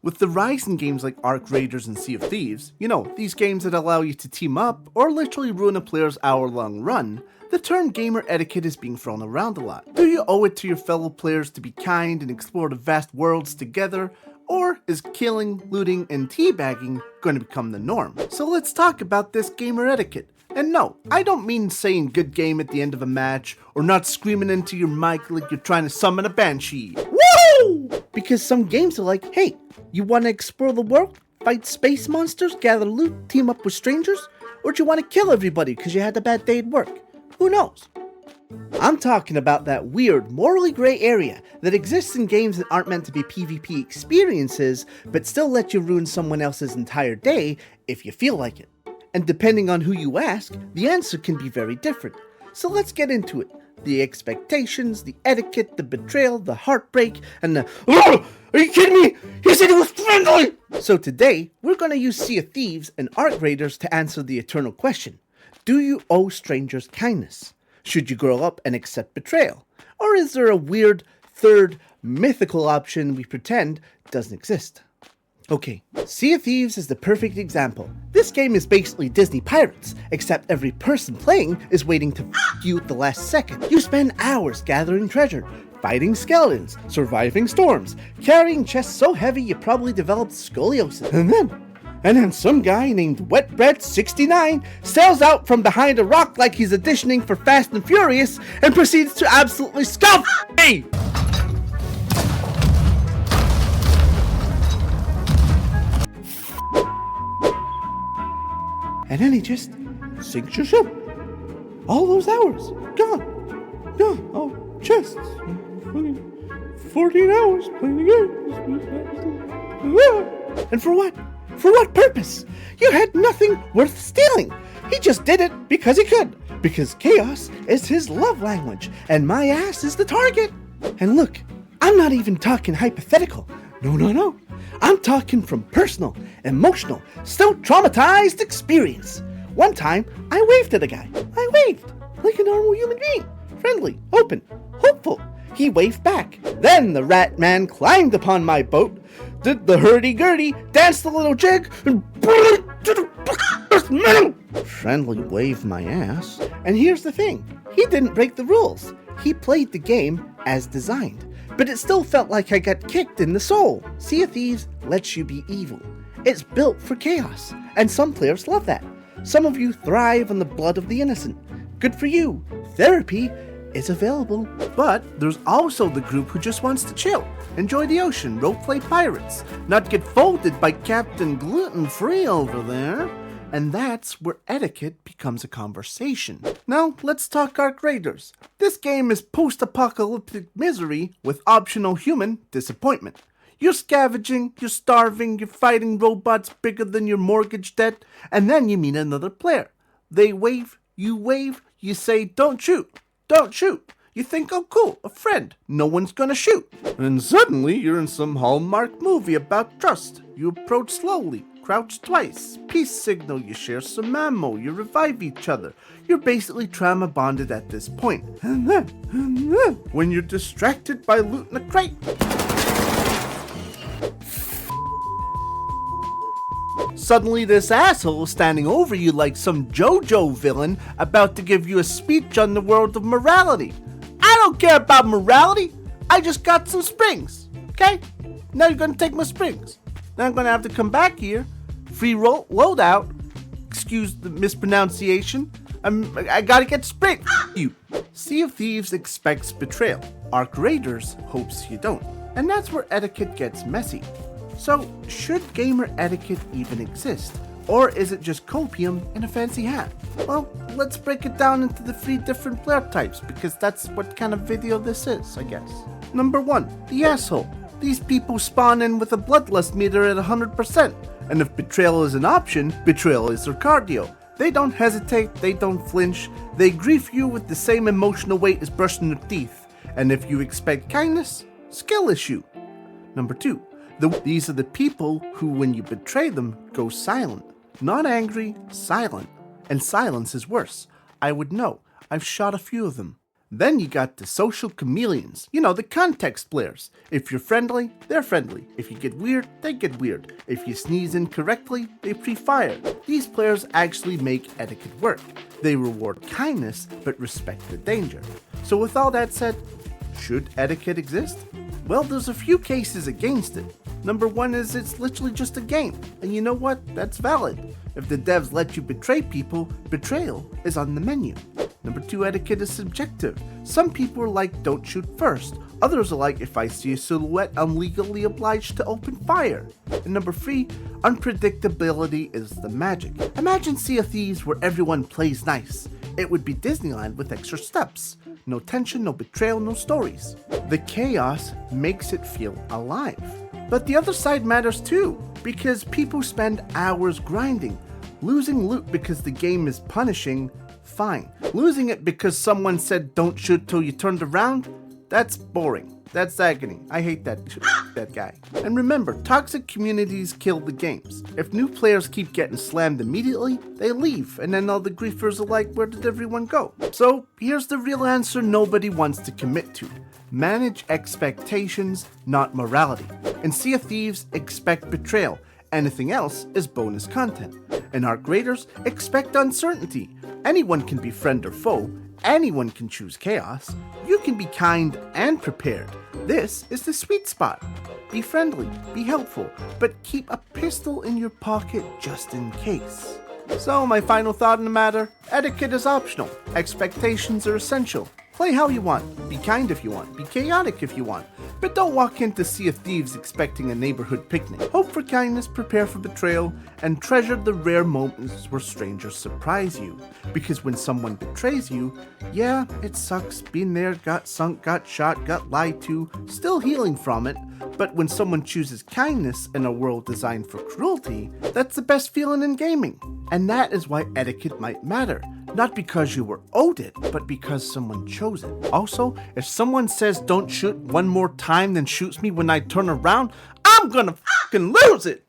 With the rise in games like Arcraiders and Sea of Thieves, these games that allow you to team up or literally ruin a player's hour-long run, the term gamer etiquette is being thrown around a lot. Do you owe it to your fellow players to be kind and explore the vast worlds together, or is killing, looting, and teabagging going to become the norm? So let's talk about this gamer etiquette. And no, I don't mean saying good game at the end of a match, or not screaming into your mic like you're trying to summon a banshee. Woo! Because some games are like, hey, you want to explore the world, fight space monsters, gather loot, team up with strangers? Or do you want to kill everybody because you had a bad day at work? Who knows? I'm talking about that weird, morally gray area that exists in games that aren't meant to be PvP experiences, but still let you ruin someone else's entire day if you feel like it. And depending on who you ask, the answer can be very different. So let's get into it. The expectations, the etiquette, the betrayal, the heartbreak, and the "Oh, are you kidding me? He said it was friendly!" So today, we're going to use Sea of Thieves and arcraiders to answer the eternal question. Do you owe strangers kindness? Should you grow up and accept betrayal? Or is there a weird, third, mythical option we pretend doesn't exist? Okay, Sea of Thieves is the perfect example. This game is basically Disney Pirates, except every person playing is waiting to f*** you at the last second. You spend hours gathering treasure, fighting skeletons, surviving storms, carrying chests so heavy you probably developed scoliosis. And then some guy named Wetbread69 sails out from behind a rock like he's auditioning for Fast and Furious and proceeds to absolutely scuff me! And then he just sinks your ship. All those hours, gone. Gone. Oh, chests. 14 hours playing the game. And for what? For what purpose? You had nothing worth stealing. He just did it because he could. Because chaos is his love language, and my ass is the target. And look, I'm not even talking hypothetical. No. I'm talking from personal, emotional, still traumatized experience. One time, I waved at a guy. I waved like a normal human being. Friendly, open, hopeful. He waved back. Then the rat man climbed upon my boat, did the hurdy-gurdy, danced a little jig, and friendly waved my ass. And here's the thing. He didn't break the rules. He played the game as designed. But it still felt like I got kicked in the soul. Sea of Thieves lets you be evil. It's built for chaos, and some players love that. Some of you thrive on the blood of the innocent. Good for you. Therapy is available. But there's also the group who just wants to chill, enjoy the ocean, roleplay pirates, not get folded by Captain Gluten-Free over there. And that's where etiquette becomes a conversation. Now, let's talk arcraiders. This game is post-apocalyptic misery with optional human disappointment. You're scavenging, you're starving, you're fighting robots bigger than your mortgage debt, and then you meet another player. They wave, you say, don't shoot. You think, oh cool, a friend, no one's gonna shoot. And suddenly you're in some Hallmark movie about trust. You approach slowly, crouch twice, peace signal, you share some ammo, you revive each other. You're basically trauma bonded at this point. And then, when you're distracted by loot in a crate, suddenly this asshole is standing over you like some JoJo villain about to give you a speech on the world of morality. I don't care about morality. I just got some springs, okay? Now you're gonna take my springs. Now I'm gonna have to come back here, free loadout, excuse the mispronunciation. I gotta get spring. You. Sea of Thieves expects betrayal. Arcraiders hopes you don't. And that's where etiquette gets messy. So, should gamer etiquette even exist? Or is it just copium in a fancy hat? Well, let's break it down into the 3 different player types, because that's what kind of video this is, I guess. Number 1, the asshole. These people spawn in with a bloodlust meter at 100%, and if betrayal is an option, betrayal is their cardio. They don't hesitate, they don't flinch, they grief you with the same emotional weight as brushing their teeth, and if you expect kindness, skill issue. Number 2, these are the people who, when you betray them, go silent. Not angry, silent. And silence is worse. I would know. I've shot a few of them. Then you got the social chameleons, the context players. If you're friendly, they're friendly. If you get weird, they get weird. If you sneeze incorrectly, they pre-fire. These players actually make etiquette work. They reward kindness, but respect the danger. So with all that said, should etiquette exist? Well, there's a few cases against it. Number one is it's literally just a game, and you know what? That's valid. If the devs let you betray people, betrayal is on the menu. Number two, etiquette is subjective. Some people are like, don't shoot first. Others are like, if I see a silhouette, I'm legally obliged to open fire. And number three, unpredictability is the magic. Imagine Sea of Thieves where everyone plays nice. It would be Disneyland with extra steps. No tension, no betrayal, no stories. The chaos makes it feel alive. But the other side matters too, because people spend hours grinding. Losing loot because the game is punishing, fine. Losing it because someone said don't shoot till you turned around, that's boring. That's agony. I hate that guy. And remember, toxic communities kill the games. If new players keep getting slammed immediately, they leave, and then all the griefers are like, where did everyone go? So here's the real answer nobody wants to commit to. Manage expectations, not morality. In Sea of Thieves, expect betrayal. Anything else is bonus content. In arcraiders, expect uncertainty. Anyone can be friend or foe. Anyone can choose chaos. You can be kind and prepared. This is the sweet spot. Be friendly, be helpful, but keep a pistol in your pocket just in case. So my final thought on the matter, etiquette is optional. Expectations are essential. Play how you want, be kind if you want, be chaotic if you want, but don't walk into Sea of Thieves expecting a neighborhood picnic. Hope for kindness, prepare for betrayal, and treasure the rare moments where strangers surprise you. Because when someone betrays you, yeah, it sucks, been there, got sunk, got shot, got lied to, still healing from it, but when someone chooses kindness in a world designed for cruelty, that's the best feeling in gaming. And that is why etiquette might matter. Not because you were owed it, but because someone chose it. Also, if someone says don't shoot one more time then shoots me when I turn around, I'm gonna fucking lose it!